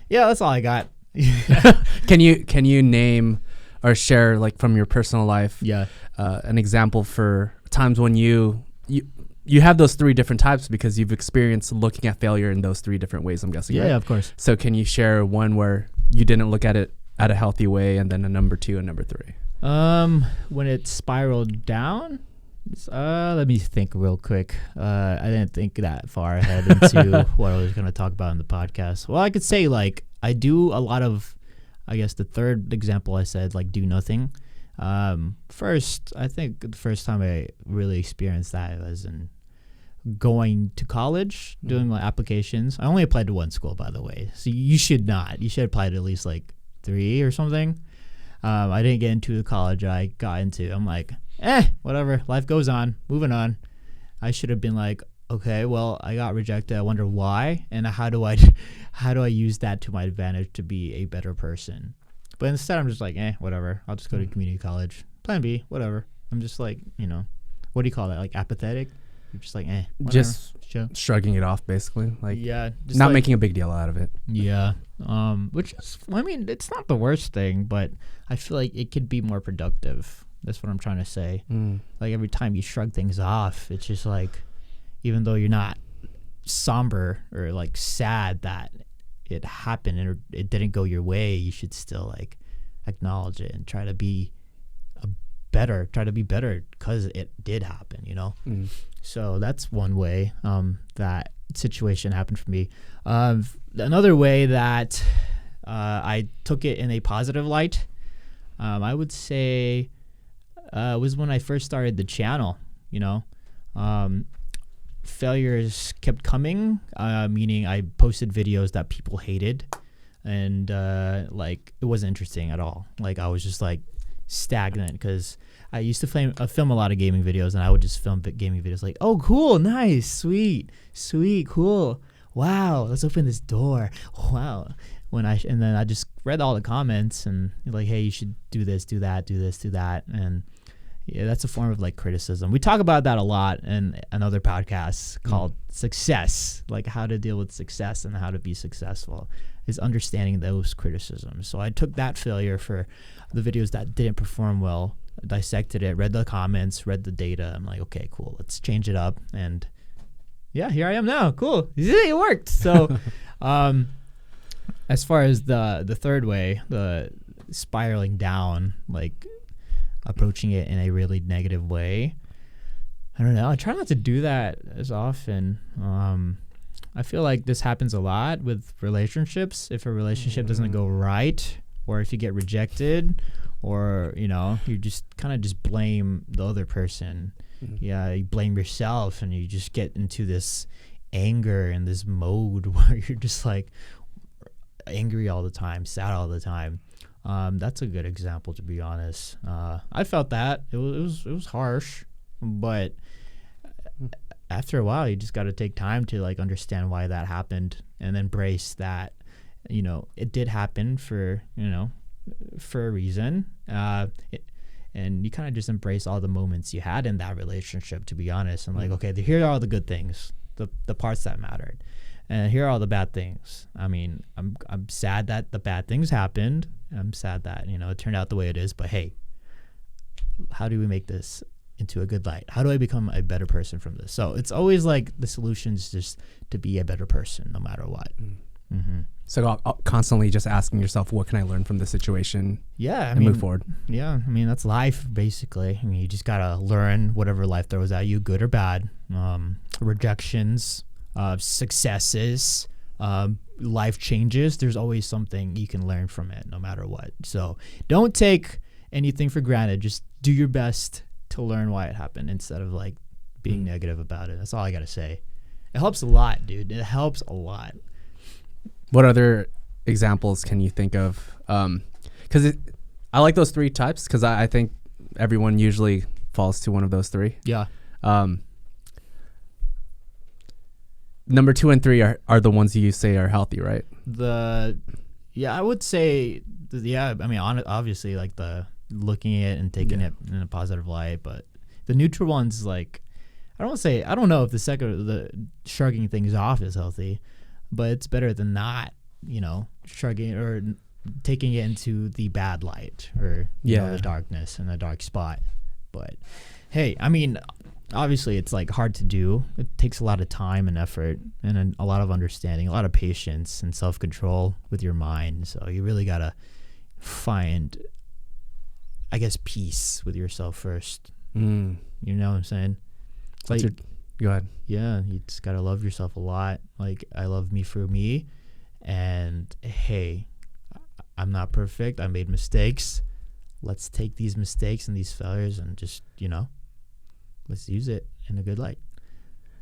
Yeah, that's all I got. Can you name or share, like, from your personal life, Yeah. an example for times when you have those three different types because you've experienced looking at failure in those three different ways, I'm guessing, Yeah, right? of course. So can you share one where you didn't look at it at a healthy way, and then a number 2 and number 3? When it spiraled down, let me think real quick. I didn't think that far ahead into what I was going to talk about in the podcast. Well, I could say, like, I do a lot of, I guess the third example I said, like, do nothing. First, I think the first time I really experienced that was in going to college, doing my applications. I only applied to one school, by the way. So you should not. You should apply to at least like 3 or something. I didn't get into the college I got into. I'm like, whatever. Life goes on. Moving on. I should have been like, okay, well, I got rejected. I wonder why, and how do I use that to my advantage to be a better person? But instead, I'm just like, whatever. I'll just go to community college. Plan B, whatever. I'm just like, what do you call that? Like apathetic? You're just like, whatever. Just shrugging it off, basically. Like, yeah, just not like, making a big deal out of it. Yeah. Which is, I mean, it's not the worst thing, but I feel like it could be more productive. That's what I'm trying to say. Like, every time you shrug things off, it's just like, even though you're not somber or like sad that it happened and it didn't go your way, you should still like acknowledge it and try to be better because it did happen, So that's one way that situation happened for me. Another way that I took it in a positive light, I would say, was when I first started the channel. Failures kept coming, meaning I posted videos that people hated, and like, it wasn't interesting at all. Like, I was just like stagnant because I used to film a lot of gaming videos, and I would just film gaming videos like, oh, cool, nice, sweet, cool, wow, let's open this door, wow. And then I just read all the comments and like, hey, you should do this, do that, do this, do that, and yeah, that's a form of like criticism. We talk about that a lot in another podcast called Success, like how to deal with success and how to be successful, is understanding those criticisms. So I took that failure for the videos that didn't perform well, dissected it, read the comments, read the data. I'm like, okay, cool, let's change it up. And yeah, here I am now. Cool. It worked. So as far as the third way, the spiraling down, like approaching it in a really negative way, I don't know. I try not to do that as often. I feel like this happens a lot with relationships. If a relationship doesn't go right, or if you get rejected, or you just kind of just blame the other person. Yeah, you blame yourself, and you just get into this anger and this mode where you're just like angry all the time, sad all the time. That's a good example, to be honest. I felt that it was harsh, but after a while, you just got to take time to like understand why that happened and embrace that. It did happen for a reason. And you kind of just embrace all the moments you had in that relationship, to be honest. And like, okay, here are all the good things, the parts that mattered, and here are all the bad things. I mean, I'm sad that the bad things happened. I'm sad that it turned out the way it is. But hey, how do we make this into a good light? How do I become a better person from this? So it's always like the solution is just to be a better person, no matter what. So constantly just asking yourself, what can I learn from this situation? Yeah, and move forward. Yeah, I mean, that's life, basically. I mean, you just gotta learn whatever life throws at you, good or bad. Rejections, successes, life changes. There's always something you can learn from it, no matter what. So don't take anything for granted. Just do your best to learn why it happened instead of like being negative about it. That's all I gotta say. It helps a lot, dude. It helps a lot. What other examples can you think of? Because I like those 3 types, because I think everyone usually falls to one of those 3. Yeah. Number 2 and 3 are the ones you say are healthy, right? I would say, I mean, obviously, like the looking at it and taking it in a positive light, but the neutral ones, like, I don't know if the shrugging things off is healthy, but it's better than not shrugging or taking it into the bad light or the darkness and the dark spot. But hey, I mean, obviously it's like hard to do. It takes a lot of time and effort and a lot of understanding, a lot of patience and self-control with your mind. So you really got to find, I guess, peace with yourself first. You know what I'm saying? It's like, go ahead. Yeah, you just got to love yourself a lot. Like, I love me for me. And hey, I'm not perfect. I made mistakes. Let's take these mistakes and these failures and just, let's use it in a good light.